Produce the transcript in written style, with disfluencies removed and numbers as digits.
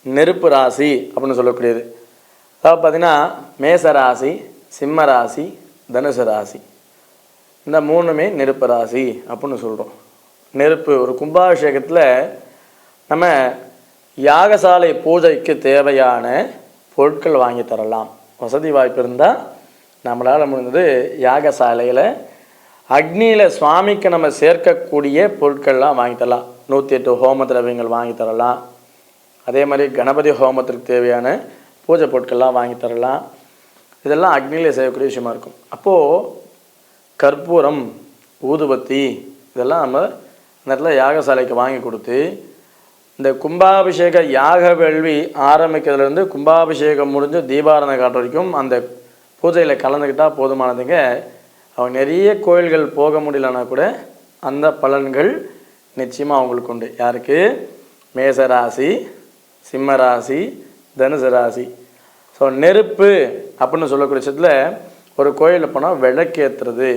நெருப்பு ராசி அப்படின்னு சொல்லக்கூடியது. அதாவது பார்த்திங்கன்னா மேச ராசி, சிம்ம ராசி, தனுசு ராசி, இந்த மூணுமே நெருப்பு ராசி அப்படின்னு சொல்கிறோம். நெருப்பு ஒரு கும்பாபிஷேகத்தில் நம்ம யாகசாலை பூஜைக்கு தேவையான பொருட்கள் வாங்கி தரலாம். வசதி வாய்ப்பு இருந்தால் நம்மளால் முடிஞ்சது யாகசாலையில் அக்னியில் சுவாமிக்கு நம்ம சேர்க்கக்கூடிய பொருட்கள்லாம் வாங்கி தரலாம். 108 ஹோம திரவியங்கள் வாங்கி தரலாம். அதே மாதிரி கணபதி ஹோமத்திற்கு தேவையான பூஜை பொருட்கள்லாம் வாங்கி தரலாம். இதெல்லாம் அக்னியில் செய்யக்கூடிய விஷயமா இருக்கும். அப்போது கற்பூரம், ஊதுபத்தி இதெல்லாம் நம்ம அந்த இடத்துல யாகசாலைக்கு வாங்கி கொடுத்து இந்த கும்பாபிஷேக யாக வேள்வி ஆரம்பிக்கிறதுலேருந்து கும்பாபிஷேகம் முடிஞ்சு தீபாராதனை காட்டுற வரைக்கும் அந்த பூஜையில் கலந்துக்கிட்டால் போதுமானதுங்க. அவங்க நிறைய கோயில்கள் போக முடியலன்னா கூட அந்த பலன்கள் நிச்சயமாக அவங்களுக்கு உண்டு. யாருக்கு? மேசராசி, சிம்ம ராசி, தனுசு ராசி. ஸோ நெருப்பு அப்படின்னு சொல்லக்கூடிய விஷயத்தில் ஒரு கோயிலில் போனால் விளக்கேற்றுறது,